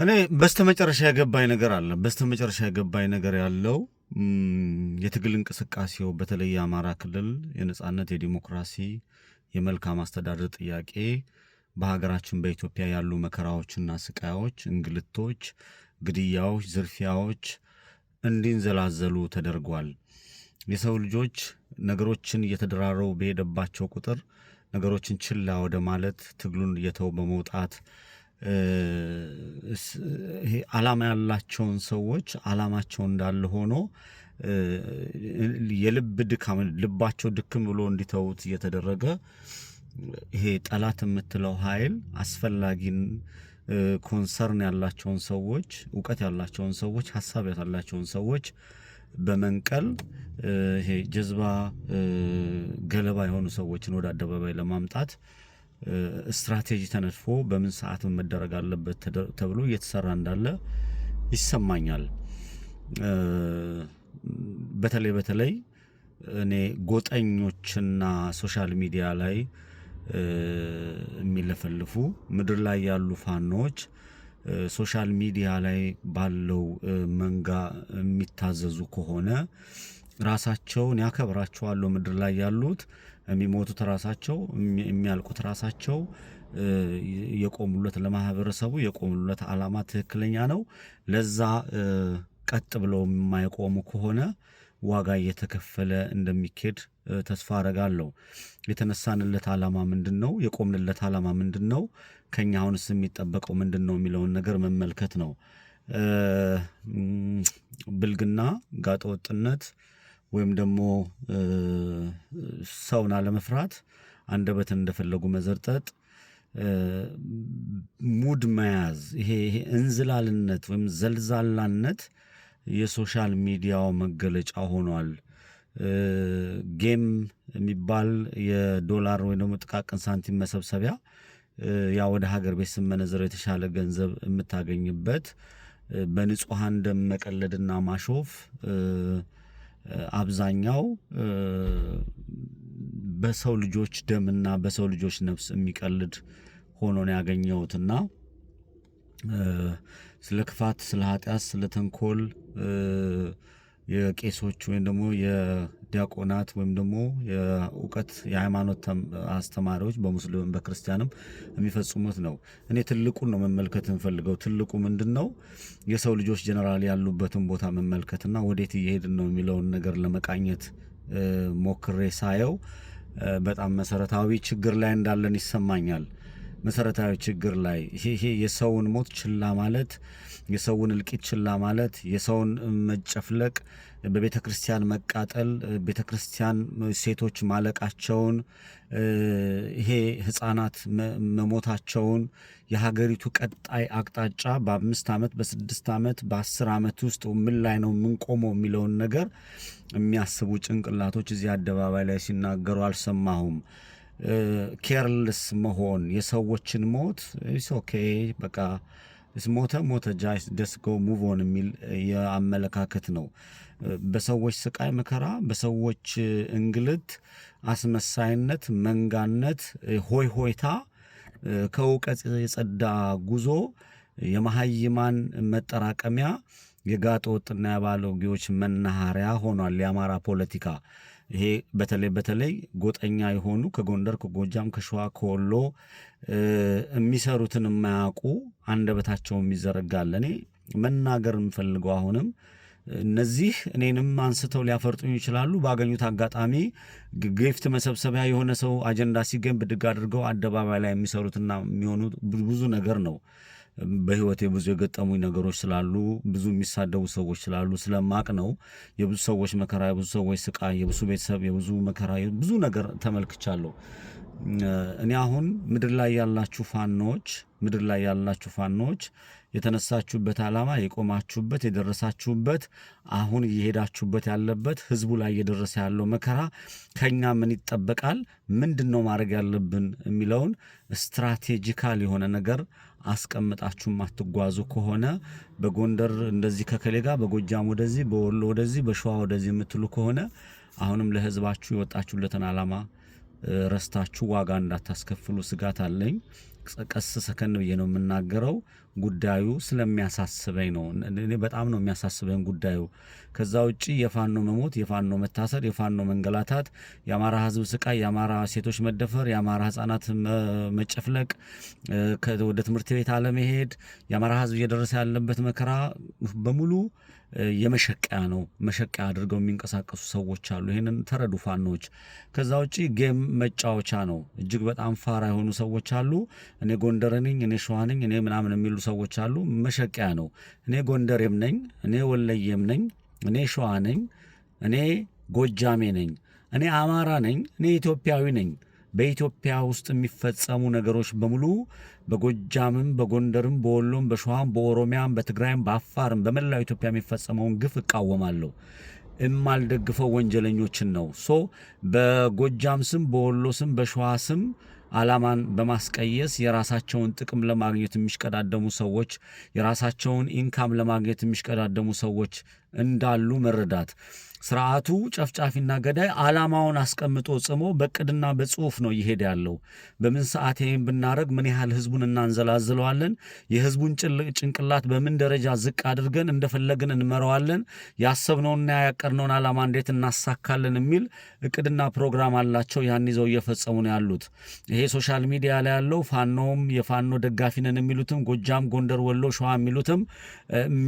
እኔ በስተመጨረሻ የገባኝ ነገር አለ። በስተመጨረሻ የገባኝ ነገር ያለው የትግል እንቅስቃሴው በተለይ የአማራ ክልል የነጻነት፣ የዲሞክራሲ፣ የመልካም አስተዳደር ጥያቄ በሀገራችን በኢትዮጵያ ያሉ መከራዎችና ስቃዮች፣ እንግልቶች፣ ግድያዎች፣ ዝርፊያዎች እንዲንዘላዘሉ ተደርጓል። የሰው ልጆች ነገሮችን እየተደራረቡ በሄደባቸው ቁጥር ነገሮችን ችላ ወደ ማለት ትግሉን እየተው በመውጣት ይሄ ዓላማ ያላቸውን ሰዎች ዓላማቸው እንዳለ ሆኖ የልብ ድካም ልባቸው ድክም ብሎ እንዲተውት እየተደረገ ይሄ ጠላት የምትለው ኃይል አስፈላጊን ኮንሰርን ያላቸውን ሰዎች ዕውቀት ያላቸውን ሰዎች ሐሳብ ያላቸውን ሰዎች በመንቀል ይሄ ጀዝባ ገለባ የሆኑ ሰዎችን ወደ አደባባይ ለማምጣት ስትራቴጂ ተነድፎ በምን ሰዓት መደረግ አለበት ተብሎ እየተሰራ እንዳለ ይሰማኛል። በተለይ እኔ ጎጠኞችና ሶሻል ሚዲያ ላይ የሚለፈልፉ ምድር ላይ ያሉ ፋኖች ሶሻል ሚዲያ ላይ ባለው መንጋ የሚታዘዙ ከሆነ ራሳቸውን ያከብራቸዋል። ምድር ላይ ያሉት የሚሞቱት ራሳቸው፣ የሚያልቁት ራሳቸው፣ የቆሙለት ለማህበረሰቡ የቆሙለት ዓላማ ትክክለኛ ነው። ለዛ ቀጥ ብለው የማይቆሙ ከሆነ ዋጋ እየተከፈለ እንደሚኬድ ተስፋ አረጋለሁ። የተነሳንለት ዓላማ ምንድነው? የቆምንለት ዓላማ ምንድነው? ከኛ አሁንስ የሚጠበቀው ምንድነው የሚለውን ነገር መመልከት ነው። ብልግና፣ ጋጠወጥነት ወይም ደግሞ ሰውን አለመፍራት፣ አንደበትን እንደፈለጉ መዘርጠጥ፣ ሙድ መያዝ፣ ይሄ እንዝላልነት ወይም ዘልዛላነት የሶሻል ሚዲያው መገለጫ ሆኗል። ጌም የሚባል የዶላር ወይ ደግሞ ጥቃቅን ሳንቲም መሰብሰቢያ ያ ወደ ሀገር ቤት ስመነዘረው የተሻለ ገንዘብ የምታገኝበት በንጹሃን ደም መቀለድና ማሾፍ አብዛኛው በሰው ልጆች ደምና በሰው ልጆች ነፍስ የሚቀልድ ሆኖ ነው ያገኘሁትና ስለ ክፋት፣ ስለ ኃጢአት፣ ስለ ተንኮል የቄሶች ወይም ደግሞ የዲያቆናት ወይም ደግሞ የእውቀት የሃይማኖት አስተማሪዎች በሙስሊም በክርስቲያንም የሚፈጽሙት ነው። እኔ ትልቁን ነው መመልከት እንፈልገው። ትልቁ ምንድነው? የሰው ልጆች ጀነራል ያሉበትን ቦታ መመልከትና ወዴት እየሄድን ነው የሚለውን ነገር ለመቃኘት ሞክሬ ሳየው በጣም መሰረታዊ ችግር ላይ እንዳለን ይሰማኛል። መሰረታዊ ችግር ላይ ይሄ የሰውን ሞት ችላ ማለት፣ የሰውን እልቂት ችላ ማለት፣ የሰውን መጨፍለቅ፣ በቤተ ክርስቲያን መቃጠል፣ ቤተ ክርስቲያን ሴቶች ማለቃቸውን፣ ይሄ ህፃናት መሞታቸውን፣ የሀገሪቱ ቀጣይ አቅጣጫ በ5 ዓመት በ6 ዓመት በ10 ዓመት ውስጥ ምን ላይ ነው የምንቆመው የሚለውን ነገር የሚያስቡ ጭንቅላቶች እዚህ አደባባይ ላይ ሲናገሩ አልሰማሁም። ኬርልስ መሆን፣ የሰዎችን ሞት ኦኬ በቃ ሞተ ጀስት ጎ ሙቭ ኦን የሚል የአመለካከት ነው። በሰዎች ስቃይ መከራ፣ በሰዎች እንግልት፣ አስመሳይነት፣ መንጋነት፣ ሆይ ሆይታ፣ ከእውቀት የጸዳ ጉዞ፣ የመሃይማን መጠራቀሚያ፣ የጋጠ ወጥና የባለጌዎች መናኸሪያ ሆኗል የአማራ ፖለቲካ። ይሄ በተለይ ጎጠኛ የሆኑ ከጎንደር፣ ከጎጃም፣ ከሸዋ፣ ከወሎ የሚሰሩትን የማያውቁ አንደበታቸው የሚዘረጋል። እኔ መናገር የምፈልገው አሁንም እነዚህ እኔንም አንስተው ሊያፈርጡኝ ይችላሉ። ባገኙት አጋጣሚ ግፍት መሰብሰቢያ የሆነ ሰው አጀንዳ ሲገኝ ብድግ አድርገው አደባባይ ላይ የሚሰሩትና የሚሆኑት ብዙ ነገር ነው። በህይወቴ ብዙ የገጠሙኝ ነገሮች ስላሉ ብዙ የሚሳደቡ ሰዎች ስላሉ ስለማቅ ነው። የብዙ ሰዎች መከራ፣ የብዙ ሰዎች ስቃይ፣ የብዙ ቤተሰብ የብዙ መከራ፣ ብዙ ነገር ተመልክቻለሁ። እኔ አሁን ምድር ላይ ያላችሁ ፋኖች የተነሳችሁበት ዓላማ፣ የቆማችሁበት፣ የደረሳችሁበት፣ አሁን እየሄዳችሁበት ያለበት፣ ህዝቡ ላይ እየደረሰ ያለው መከራ ከኛ ምን ይጠበቃል፣ ምንድነው ማድረግ ያለብን የሚለውን ስትራቴጂካል የሆነ ነገር አስቀምጣችሁ ማትጓዙ ከሆነ በጎንደር እንደዚህ ከከሌ ጋር፣ በጎጃም ወደዚህ፣ በወሎ ወደዚህ፣ በሸዋ ወደዚህ የምትሉ ከሆነ አሁንም ለህዝባችሁ የወጣችሁለትን ዓላማ ረስታችሁ ዋጋ እንዳታስከፍሉ ስጋት አለኝ። ቀስ ሰከን ብዬ ነው የምናገረው። ጉዳዩ ስለሚያሳስበኝ ነው። እኔ በጣም ነው የሚያሳስበኝ ጉዳዩ። ከዛ ውጪ የፋኖ መሞት፣ የፋኖ መታሰር፣ የፋኖ መንገላታት፣ የአማራ ሕዝብ ስቃይ፣ የአማራ ሴቶች መደፈር፣ የአማራ ሕጻናት መጨፍለቅ፣ ወደ ትምህርት ቤት አለመሄድ፣ የአማራ ሕዝብ እየደረሰ ያለበት መከራ በሙሉ የመሸቀያ ነው። መሸቀያ አድርገው የሚንቀሳቀሱ ሰዎች አሉ። ይህንን ተረዱ ፋኖች። ከዛ ውጪ ጌም መጫወቻ ነው። እጅግ በጣም ፋራ የሆኑ ሰዎች አሉ። እኔ ጎንደር ነኝ፣ እኔ ሸዋ ነኝ፣ እኔ ምናምን የሚሉ ሰዎች አሉ። መሸቀያ ነው። እኔ ጎንደሬም ነኝ፣ እኔ ወለየም ነኝ፣ እኔ ሸዋ ነኝ፣ እኔ ጎጃሜ ነኝ፣ እኔ አማራ ነኝ፣ እኔ ኢትዮጵያዊ ነኝ። በኢትዮጵያ ውስጥ የሚፈጸሙ ነገሮች በሙሉ በጎጃምም፣ በጎንደርም፣ በወሎም፣ በሸዋም፣ በኦሮሚያም፣ በትግራይም፣ በአፋርም በመላው ኢትዮጵያ የሚፈጸመውን ግፍ እቃወማለሁ። የማልደግፈው ወንጀለኞችን ነው። በጎጃም ስም፣ በወሎ ስም፣ በሸዋ ስም ዓላማን በማስቀየስ የራሳቸውን ጥቅም ለማግኘት የሚሽቀዳደሙ ሰዎች፣ የራሳቸውን ኢንካም ለማግኘት የሚሽቀዳደሙ ሰዎች እንዳሉ መረዳት። ስርዓቱ ጨፍጫፊና ገዳይ ዓላማውን አስቀምጦ ጽሞ በቅድና በጽሁፍ ነው እየሄደ ያለው። በምን ሰዓት ይህን ብናደረግ ምን ያህል ህዝቡን እናንዘላዝለዋለን? የህዝቡን ጭንቅላት በምን ደረጃ ዝቅ አድርገን እንደፈለግን እንመረዋለን? ያሰብነውና ያቀርነውን ዓላማ እንዴት እናሳካለን የሚል እቅድና ፕሮግራም አላቸው። ያን ይዘው እየፈጸሙ ነው ያሉት። ይሄ ሶሻል ሚዲያ ላይ ያለው ፋኖም የፋኖ ደጋፊ ነን የሚሉትም ጎጃም፣ ጎንደር፣ ወሎ፣ ሸዋ የሚሉትም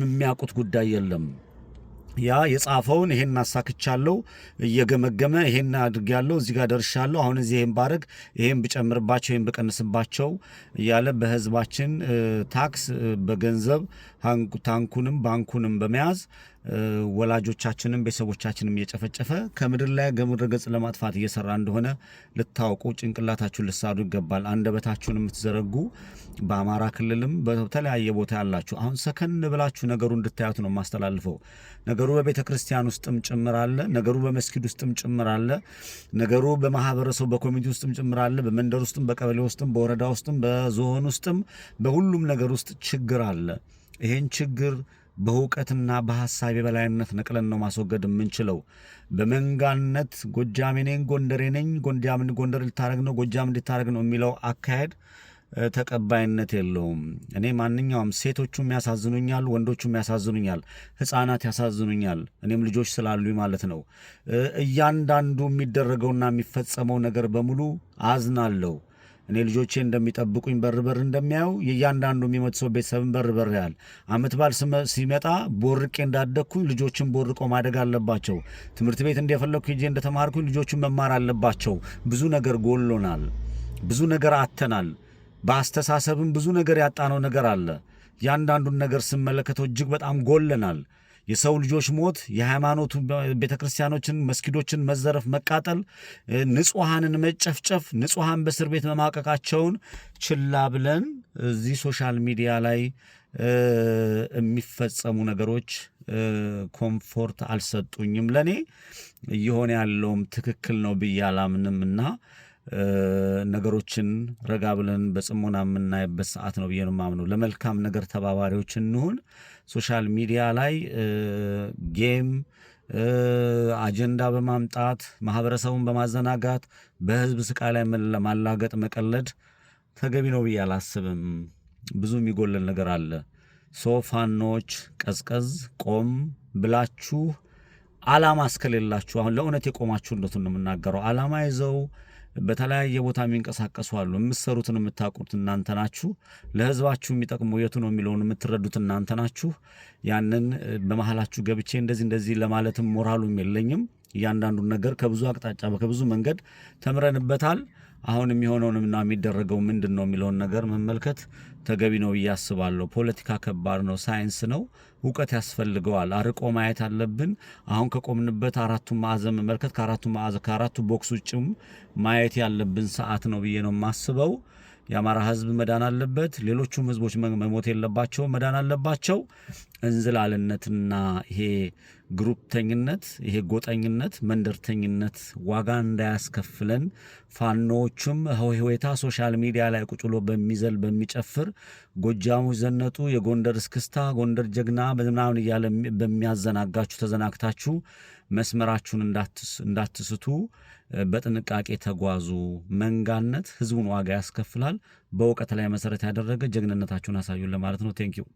የሚያውቁት ጉዳይ የለም። ያ የጻፈውን ይሄን አሳክቻለሁ እየገመገመ ይሄን አድርጌያለሁ፣ እዚህ ጋር ደርሻለሁ፣ አሁን እዚህ ይሄን ባረግ፣ ይሄን ብጨምርባቸው፣ ይሄን ብቀንስባቸው እያለ በህዝባችን ታክስ በገንዘብ ታንኩንም ባንኩንም በመያዝ ወላጆቻችንም ቤተሰቦቻችንም እየጨፈጨፈ ከምድር ላይ ከምድረ ገጽ ለማጥፋት እየሰራ እንደሆነ ልታውቁ ጭንቅላታችሁን ልሳዱ ይገባል። አንደበታችሁን የምትዘረጉ በአማራ ክልልም በተለያየ ቦታ ያላችሁ አሁን ሰከን ብላችሁ ነገሩ እንድታዩት ነው የማስተላልፈው። ነገሩ በቤተ ክርስቲያን ውስጥም ጭምር አለ። ነገሩ በመስጊድ ውስጥም ጭምር አለ። ነገሩ በማህበረሰቡ በኮሚቴ ውስጥም ጭምር አለ። በመንደር ውስጥም፣ በቀበሌ ውስጥም፣ በወረዳ ውስጥም፣ በዞን ውስጥም በሁሉም ነገር ውስጥ ችግር አለ። ይሄን ችግር በእውቀትና በሐሳብ የበላይነት ነቅለን ነው ማስወገድ የምንችለው። በመንጋነት ጎጃሜ ነኝ፣ ጎንደሬ ነኝ፣ ጎንደር ልታረግ ነው፣ ጎጃም እንድታረግ ነው የሚለው አካሄድ ተቀባይነት የለውም። እኔ ማንኛውም ሴቶቹም ያሳዝኑኛል፣ ወንዶቹም ያሳዝኑኛል፣ ሕፃናት ያሳዝኑኛል። እኔም ልጆች ስላሉኝ ማለት ነው። እያንዳንዱ የሚደረገውና የሚፈጸመው ነገር በሙሉ አዝናለሁ። እኔ ልጆቼ እንደሚጠብቁኝ በር እንደሚያዩ የእያንዳንዱ የሚሞት ሰው ቤተሰብን በር ያል ዓመት በዓል ሲመጣ ቦርቄ እንዳደግኩኝ ልጆችን ቦርቆ ማደግ አለባቸው። ትምህርት ቤት እንደፈለግኩ ሄጄ እንደተማርኩኝ ልጆችን መማር አለባቸው። ብዙ ነገር ጎሎናል፣ ብዙ ነገር አተናል። በአስተሳሰብም ብዙ ነገር ያጣነው ነገር አለ። ያንዳንዱን ነገር ስመለከተው እጅግ በጣም ጎለናል። የሰው ልጆች ሞት፣ የሃይማኖቱ ቤተ ክርስቲያኖችን፣ መስጊዶችን መዘረፍ፣ መቃጠል፣ ንጹሐንን መጨፍጨፍ፣ ንጹሐን በእስር ቤት መማቀቃቸውን ችላ ብለን እዚህ ሶሻል ሚዲያ ላይ የሚፈጸሙ ነገሮች ኮምፎርት አልሰጡኝም። ለእኔ እየሆነ ያለውም ትክክል ነው ብዬ አላምንምና ነገሮችን ረጋ ብለን በጽሞና የምናይበት ሰዓት ነው ብዬ ነው የማምነው። ለመልካም ነገር ተባባሪዎች እንሁን። ሶሻል ሚዲያ ላይ ጌም አጀንዳ በማምጣት ማህበረሰቡን በማዘናጋት በህዝብ ስቃይ ላይ ለማላገጥ መቀለድ ተገቢ ነው ብዬ አላስብም። ብዙ የሚጎለን ነገር አለ። ፋኖች ቀዝቀዝ ቆም ብላችሁ ዓላማ እስከሌላችሁ፣ አሁን ለእውነት የቆማችሁነቱን ነው የምናገረው። ዓላማ ይዘው በተለያየ ቦታ የሚንቀሳቀሱ አሉ። የምትሰሩትን የምታውቁት እናንተ ናችሁ። ለህዝባችሁ የሚጠቅመው የቱ ነው የሚለውን የምትረዱት እናንተ ናችሁ። ያንን በመሃላችሁ ገብቼ እንደዚህ ለማለትም ሞራሉም የለኝም። እያንዳንዱን ነገር ከብዙ አቅጣጫ ከብዙ መንገድ ተምረንበታል። አሁን የሚሆነውንና የሚደረገው ምንድን ነው የሚለውን ነገር መመልከት ተገቢ ነው ብዬ አስባለሁ። ፖለቲካ ከባድ ነው፣ ሳይንስ ነው፣ እውቀት ያስፈልገዋል። አርቆ ማየት አለብን። አሁን ከቆምንበት አራቱን ማዕዘን መመልከት፣ ከአራቱ ቦክስ ውጭም ማየት ያለብን ሰዓት ነው ብዬ ነው የማስበው። የአማራ ህዝብ መዳን አለበት። ሌሎቹም ህዝቦች መሞት የለባቸው፣ መዳን አለባቸው። እንዝላልነትና ይሄ ግሩፕተኝነት፣ ይሄ ጎጠኝነት፣ መንደርተኝነት ዋጋ እንዳያስከፍለን ፋኖዎቹም ሆሄታ ሶሻል ሚዲያ ላይ ቁጭ ብሎ በሚዘል በሚጨፍር ጎጃሞች ዘነጡ፣ የጎንደር እስክስታ፣ ጎንደር ጀግና ምናምን እያለ በሚያዘናጋችሁ ተዘናግታችሁ መስመራችሁን እንዳትስቱ በጥንቃቄ ተጓዙ። መንጋነት ህዝቡን ዋጋ ያስከፍላል። በእውቀት ላይ መሰረት ያደረገ ጀግንነታችሁን አሳዩን ለማለት ነው። ቴንኪው